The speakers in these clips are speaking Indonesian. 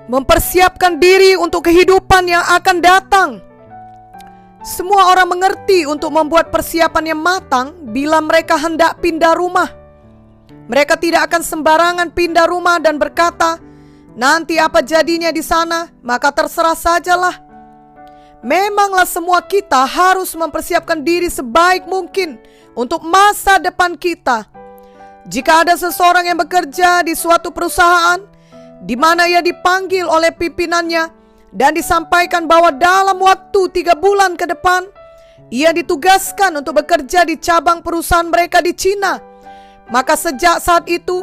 mempersiapkan diri untuk kehidupan yang akan datang. Semua orang mengerti untuk membuat persiapan yang matang bila mereka hendak pindah rumah. Mereka tidak akan sembarangan pindah rumah dan berkata, nanti apa jadinya di sana, maka terserah sajalah. Memanglah semua kita harus mempersiapkan diri sebaik mungkin untuk masa depan kita. Jika ada seseorang yang bekerja di suatu perusahaan di mana ia dipanggil oleh pimpinannya dan disampaikan bahwa dalam waktu 3 bulan ke depan ia ditugaskan untuk bekerja di cabang perusahaan mereka di Cina, maka sejak saat itu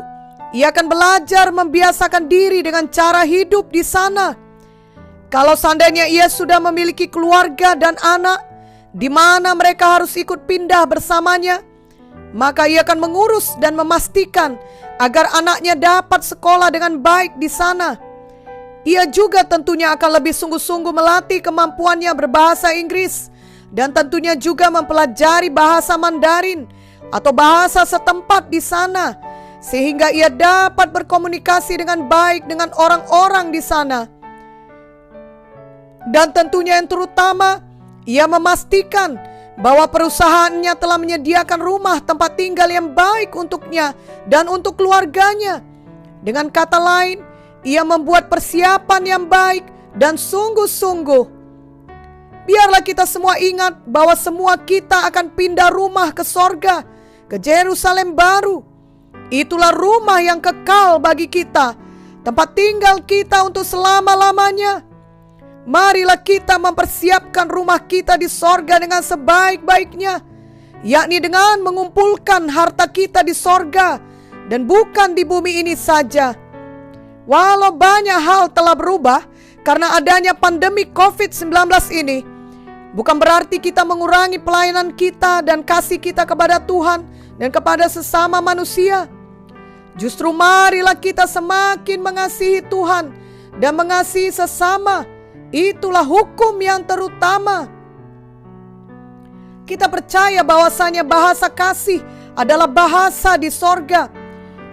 ia akan belajar membiasakan diri dengan cara hidup di sana. Kalau seandainya ia sudah memiliki keluarga dan anak di mana mereka harus ikut pindah bersamanya, maka ia akan mengurus dan memastikan agar anaknya dapat sekolah dengan baik di sana. Ia juga tentunya akan lebih sungguh-sungguh melatih kemampuannya berbahasa Inggris dan tentunya juga mempelajari bahasa Mandarin atau bahasa setempat di sana, sehingga ia dapat berkomunikasi dengan baik dengan orang-orang di sana. Dan tentunya yang terutama, ia memastikan bahwa perusahaannya telah menyediakan rumah tempat tinggal yang baik untuknya dan untuk keluarganya. Dengan kata lain, ia membuat persiapan yang baik dan sungguh-sungguh. Biarlah kita semua ingat bahwa semua kita akan pindah rumah ke sorga, ke Yerusalem baru. Itulah rumah yang kekal bagi kita, tempat tinggal kita untuk selama-lamanya. Marilah kita mempersiapkan rumah kita di sorga dengan sebaik-baiknya, yakni dengan mengumpulkan harta kita di sorga dan bukan di bumi ini saja. Walau banyak hal telah berubah karena adanya pandemi COVID-19 ini, bukan berarti kita mengurangi pelayanan kita dan kasih kita kepada Tuhan dan kepada sesama manusia. Justru marilah kita semakin mengasihi Tuhan dan mengasihi sesama. Itulah hukum yang terutama. Kita percaya bahwasanya bahasa kasih adalah bahasa di sorga.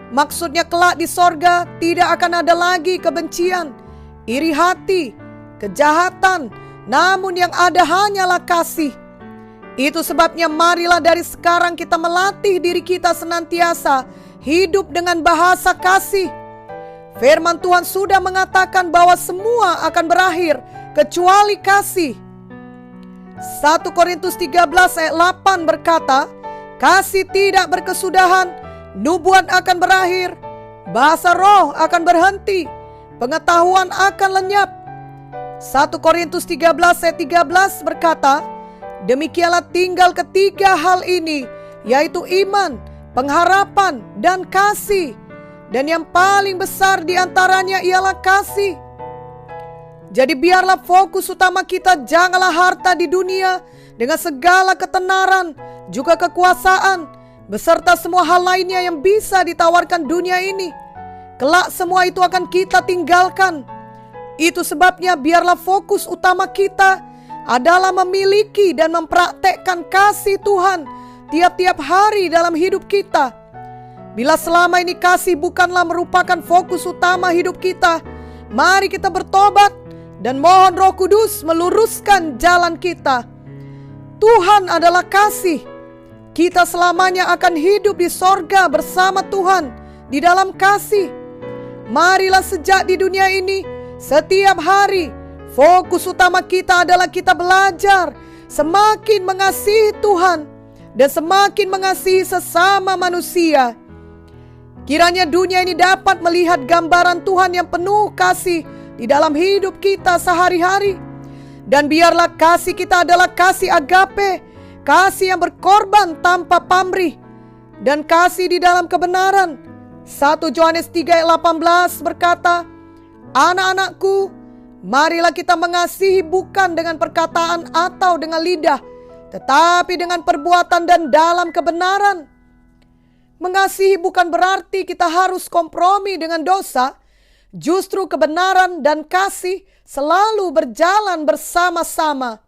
Maksudnya kelak di sorga tidak akan ada lagi kebencian, iri hati, kejahatan, namun yang ada hanyalah kasih. Itu sebabnya marilah dari sekarang kita melatih diri kita senantiasa hidup dengan bahasa kasih. Firman Tuhan sudah mengatakan bahwa semua akan berakhir kecuali kasih. 1 Korintus 13 ayat 8 berkata, kasih tidak berkesudahan, nubuat akan berakhir, bahasa roh akan berhenti, pengetahuan akan lenyap. 1 Korintus 13 ayat 13 berkata, demikianlah tinggal ketiga hal ini, yaitu iman, pengharapan, dan kasih. Dan yang paling besar di antaranya ialah kasih. Jadi biarlah fokus utama kita janganlah harta di dunia dengan segala ketenaran, juga kekuasaan, beserta semua hal lainnya yang bisa ditawarkan dunia ini. Kelak semua itu akan kita tinggalkan. Itu sebabnya biarlah fokus utama kita adalah memiliki dan mempraktekkan kasih Tuhan tiap-tiap hari dalam hidup kita. Bila selama ini kasih bukanlah merupakan fokus utama hidup kita, mari kita bertobat dan mohon Roh Kudus meluruskan jalan kita. Tuhan adalah kasih. Kita selamanya akan hidup di sorga bersama Tuhan di dalam kasih. Marilah sejak di dunia ini, setiap hari, fokus utama kita adalah kita belajar semakin mengasihi Tuhan dan semakin mengasihi sesama manusia. Kiranya dunia ini dapat melihat gambaran Tuhan yang penuh kasih di dalam hidup kita sehari-hari. Dan biarlah kasih kita adalah kasih agape, kasih yang berkorban tanpa pamrih, dan kasih di dalam kebenaran. 1 Yohanes 3 ayat 18 berkata, anak-anakku, marilah kita mengasihi bukan dengan perkataan atau dengan lidah, tetapi dengan perbuatan dan dalam kebenaran. Mengasihi bukan berarti kita harus kompromi dengan dosa. Justru kebenaran dan kasih selalu berjalan bersama-sama.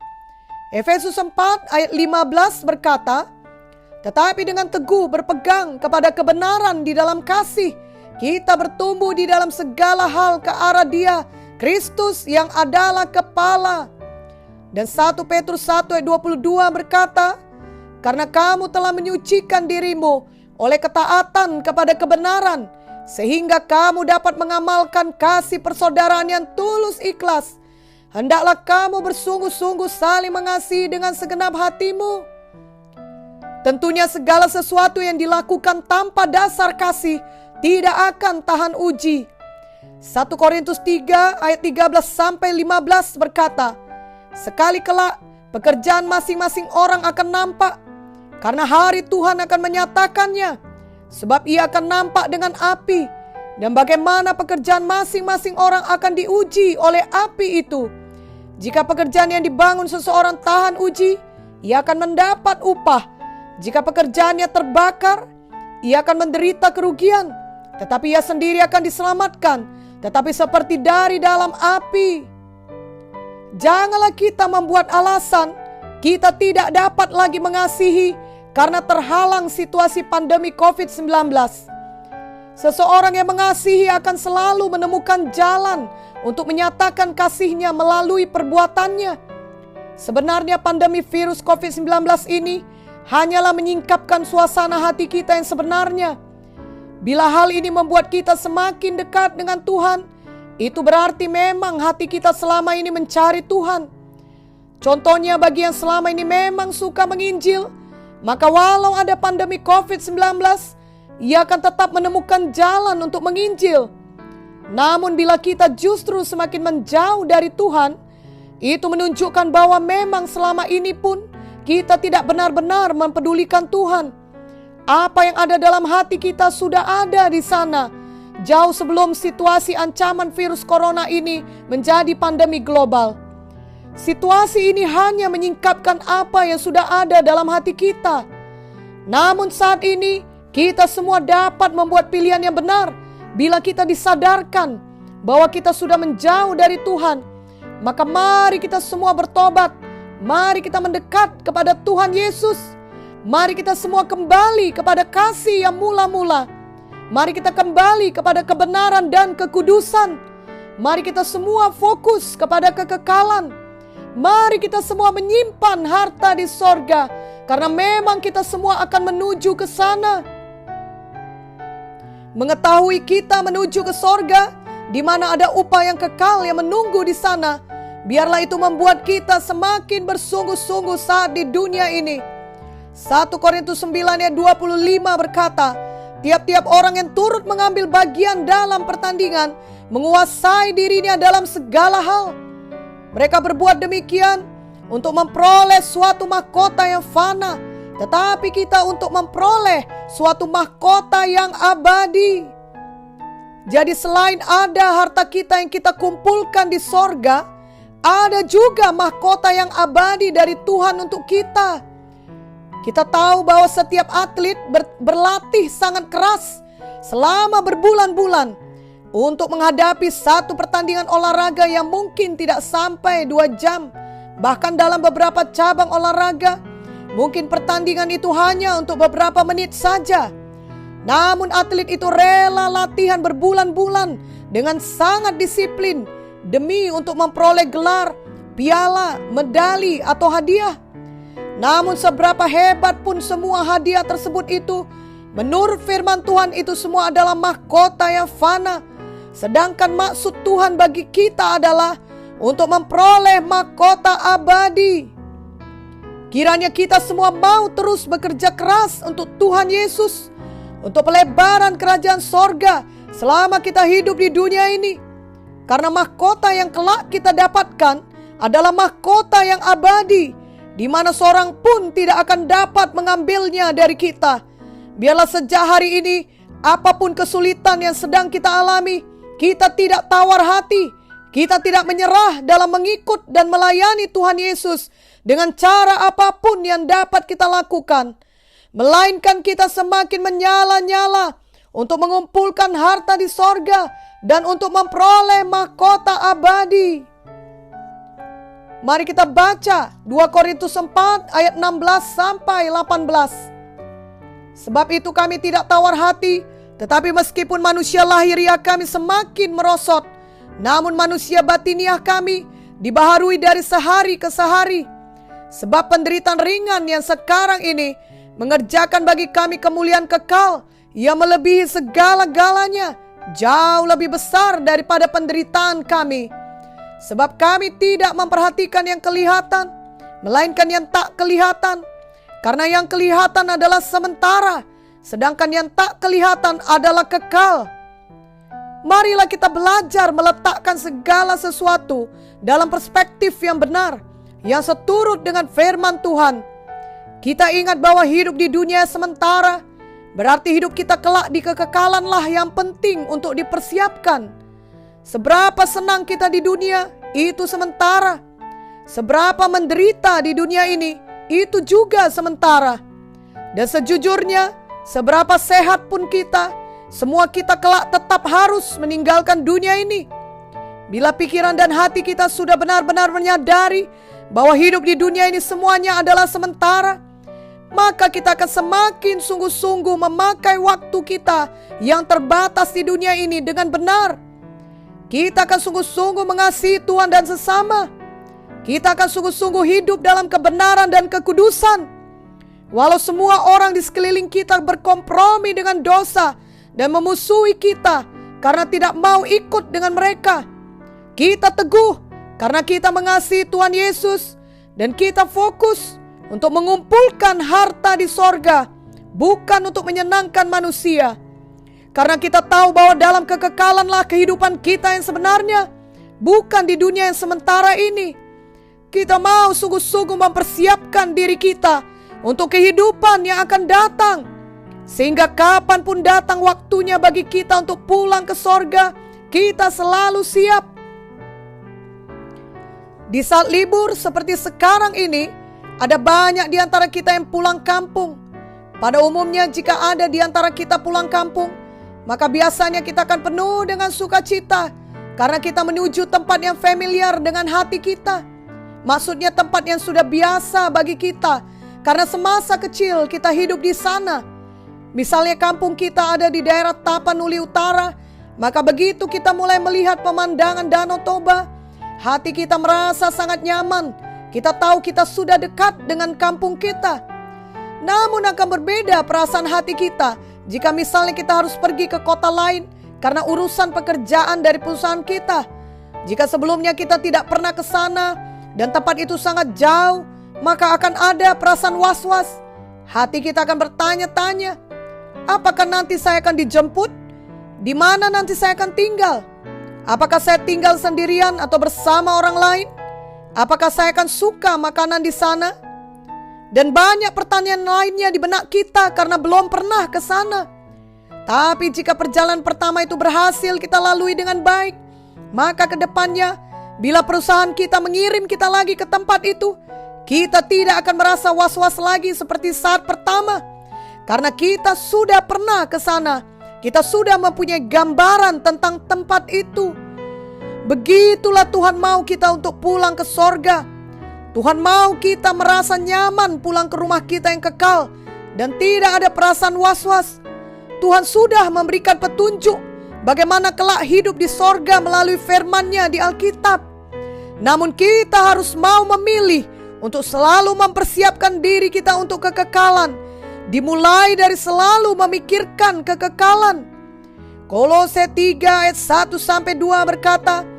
Efesus 4 ayat 15 berkata, tetapi dengan teguh berpegang kepada kebenaran di dalam kasih, Kita bertumbuh di dalam segala hal ke arah Dia, Kristus yang adalah kepala. Dan 1 Petrus 1 ayat 22 berkata, karena kamu telah menyucikan dirimu oleh ketaatan kepada kebenaran, sehingga kamu dapat mengamalkan kasih persaudaraan yang tulus ikhlas. Hendaklah kamu bersungguh-sungguh saling mengasihi dengan segenap hatimu. Tentunya segala sesuatu yang dilakukan tanpa dasar kasih tidak akan tahan uji. 1 Korintus 3 ayat 13-15 berkata, sekali kelak pekerjaan masing-masing orang akan nampak, karena hari Tuhan akan menyatakannya, sebab Ia akan nampak dengan api, dan bagaimana pekerjaan masing-masing orang akan diuji oleh api itu. Jika pekerjaan yang dibangun seseorang tahan uji, ia akan mendapat upah. Jika pekerjaannya terbakar, ia akan menderita kerugian, tetapi ia sendiri akan diselamatkan, tetapi seperti dari dalam api. Janganlah kita membuat alasan kita tidak dapat lagi mengasihi karena terhalang situasi pandemi COVID-19. Seseorang yang mengasihi akan selalu menemukan jalan untuk menyatakan kasihnya melalui perbuatannya. Sebenarnya pandemi virus COVID-19 ini hanyalah menyingkapkan suasana hati kita yang sebenarnya. Bila hal ini membuat kita semakin dekat dengan Tuhan, itu berarti memang hati kita selama ini mencari Tuhan. Contohnya bagi yang selama ini memang suka menginjil, maka walau ada pandemi COVID-19, ia akan tetap menemukan jalan untuk menginjil. Namun bila kita justru semakin menjauh dari Tuhan, itu menunjukkan bahwa memang selama ini pun kita tidak benar-benar mempedulikan Tuhan. Apa yang ada dalam hati kita sudah ada di sana, jauh sebelum situasi ancaman virus corona ini menjadi pandemi global. Situasi ini hanya menyingkapkan apa yang sudah ada dalam hati kita. Namun saat ini, kita semua dapat membuat pilihan yang benar bila kita disadarkan bahwa kita sudah menjauh dari Tuhan. Maka mari kita semua bertobat. Mari kita mendekat kepada Tuhan Yesus. Mari kita semua kembali kepada kasih yang mula-mula. Mari kita kembali kepada kebenaran dan kekudusan. Mari kita semua fokus kepada kekekalan. Mari kita semua menyimpan harta di sorga, karena memang kita semua akan menuju ke sana. Mengetahui kita menuju ke sorga, di mana ada upah yang kekal yang menunggu di sana, biarlah itu membuat kita semakin bersungguh-sungguh saat di dunia ini. 1 Korintus 9 ayat 25 berkata, tiap-tiap orang yang turut mengambil bagian dalam pertandingan menguasai dirinya dalam segala hal. Mereka berbuat demikian untuk memperoleh suatu mahkota yang fana, tetapi kita untuk memperoleh suatu mahkota yang abadi. Jadi selain ada harta kita yang kita kumpulkan di sorga, ada juga mahkota yang abadi dari Tuhan untuk kita. Kita tahu bahwa setiap atlet berlatih sangat keras selama berbulan-bulan untuk menghadapi satu pertandingan olahraga yang mungkin tidak sampai 2 jam. Bahkan dalam beberapa cabang olahraga, mungkin pertandingan itu hanya untuk beberapa menit saja. Namun atlet itu rela latihan berbulan-bulan dengan sangat disiplin demi untuk memperoleh gelar, piala, medali atau hadiah. Namun seberapa hebat pun semua hadiah tersebut itu, menurut firman Tuhan itu semua adalah mahkota yang fana. Sedangkan maksud Tuhan bagi kita adalah untuk memperoleh mahkota abadi. Kiranya kita semua mau terus bekerja keras untuk Tuhan Yesus, untuk pelebaran kerajaan sorga selama kita hidup di dunia ini. Karena mahkota yang kelak kita dapatkan adalah mahkota yang abadi, di mana seorang pun tidak akan dapat mengambilnya dari kita. Biarlah sejak hari ini, apapun kesulitan yang sedang kita alami, kita tidak tawar hati, kita tidak menyerah dalam mengikut dan melayani Tuhan Yesus dengan cara apapun yang dapat kita lakukan. Melainkan kita semakin menyala-nyala untuk mengumpulkan harta di sorga dan untuk memperoleh mahkota abadi. Mari kita baca 2 Korintus 4 ayat 16 sampai 18. Sebab itu kami tidak tawar hati Tetapi meskipun manusia lahiriah kami semakin merosot, namun manusia batiniah kami dibaharui dari sehari ke sehari. Sebab penderitaan ringan yang sekarang ini mengerjakan bagi kami kemuliaan kekal yang melebihi segala-galanya, jauh lebih besar daripada penderitaan kami. Sebab kami tidak memperhatikan yang kelihatan, melainkan yang tak kelihatan. Karena yang kelihatan adalah sementara, sedangkan yang tak kelihatan adalah kekal. Marilah kita belajar meletakkan segala sesuatu dalam perspektif yang benar, yang seturut dengan firman Tuhan. Kita ingat bahwa hidup di dunia sementara, berarti hidup kita kelak di kekekalanlah yang penting untuk dipersiapkan. Seberapa senang kita di dunia, itu sementara. Seberapa menderita di dunia ini, itu juga sementara. Dan sejujurnya, seberapa sehat pun kita, semua kita kelak tetap harus meninggalkan dunia ini. Bila pikiran dan hati kita sudah benar-benar menyadari bahwa hidup di dunia ini semuanya adalah sementara, maka kita akan semakin sungguh-sungguh memakai waktu kita yang terbatas di dunia ini dengan benar. Kita akan sungguh-sungguh mengasihi Tuhan dan sesama. Kita akan sungguh-sungguh hidup dalam kebenaran dan kekudusan. Walau semua orang di sekeliling kita berkompromi dengan dosa dan memusuhi kita karena tidak mau ikut dengan mereka, kita teguh karena kita mengasihi Tuhan Yesus, dan kita fokus untuk mengumpulkan harta di sorga, bukan untuk menyenangkan manusia. Karena kita tahu bahwa dalam kekekalanlah kehidupan kita yang sebenarnya, bukan di dunia yang sementara ini. Kita mau sungguh-sungguh mempersiapkan diri kita untuk kehidupan yang akan datang, sehingga kapanpun datang waktunya bagi kita untuk pulang ke sorga, kita selalu siap. Di saat libur seperti sekarang ini, ada banyak di antara kita yang pulang kampung. Pada umumnya jika ada di antara kita pulang kampung, maka biasanya kita akan penuh dengan sukacita karena kita menuju tempat yang familiar dengan hati kita. Maksudnya tempat yang sudah biasa bagi kita karena semasa kecil kita hidup di sana. Misalnya kampung kita ada di daerah Tapanuli Utara, maka begitu kita mulai melihat pemandangan Danau Toba, hati kita merasa sangat nyaman. Kita tahu kita sudah dekat dengan kampung kita. Namun akan berbeda perasaan hati kita jika misalnya kita harus pergi ke kota lain karena urusan pekerjaan dari perusahaan kita. Jika sebelumnya kita tidak pernah ke sana dan tempat itu sangat jauh, maka akan ada perasaan was-was. Hati kita akan bertanya-tanya, apakah nanti saya akan dijemput? Di mana nanti saya akan tinggal? Apakah saya tinggal sendirian atau bersama orang lain? Apakah saya akan suka makanan di sana? Dan banyak pertanyaan lainnya di benak kita karena belum pernah ke sana. Tapi jika perjalanan pertama itu berhasil kita lalui dengan baik, maka ke depannya bila perusahaan kita mengirim kita lagi ke tempat itu, kita tidak akan merasa was-was lagi seperti saat pertama. Karena kita sudah pernah ke sana, kita sudah mempunyai gambaran tentang tempat itu. Begitulah Tuhan mau kita untuk pulang ke sorga. Tuhan mau kita merasa nyaman pulang ke rumah kita yang kekal dan tidak ada perasaan was-was. Tuhan sudah memberikan petunjuk bagaimana kelak hidup di sorga melalui firman-Nya di Alkitab. Namun kita harus mau memilih untuk selalu mempersiapkan diri kita untuk kekekalan, dimulai dari selalu memikirkan kekekalan. Kolose 3 ayat 1-2 berkata,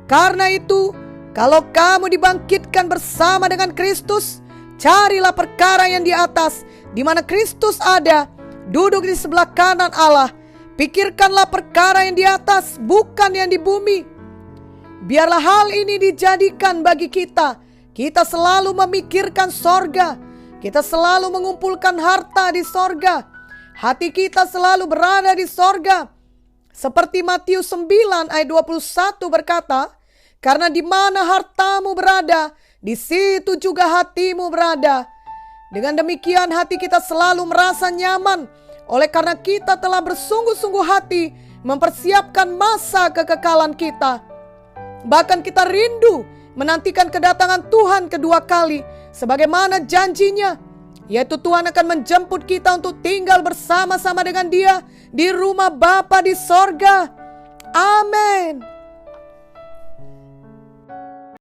karena itu, kalau kamu dibangkitkan bersama dengan Kristus, carilah perkara yang di atas, di mana Kristus ada, duduk di sebelah kanan Allah. Pikirkanlah perkara yang di atas, bukan yang di bumi. Biarlah hal ini dijadikan bagi kita. Kita selalu memikirkan sorga. Kita selalu mengumpulkan harta di sorga. Hati kita selalu berada di sorga. Seperti Matius 9 ayat 21 berkata, karena di mana hartamu berada, di situ juga hatimu berada. Dengan demikian hati kita selalu merasa nyaman, oleh karena kita telah bersungguh-sungguh hati mempersiapkan masa kekekalan kita. Bahkan kita rindu menantikan kedatangan Tuhan kedua kali, sebagaimana janjinya. yaitu Tuhan akan menjemput kita untuk tinggal bersama-sama dengan Dia di rumah Bapa di sorga. Amin.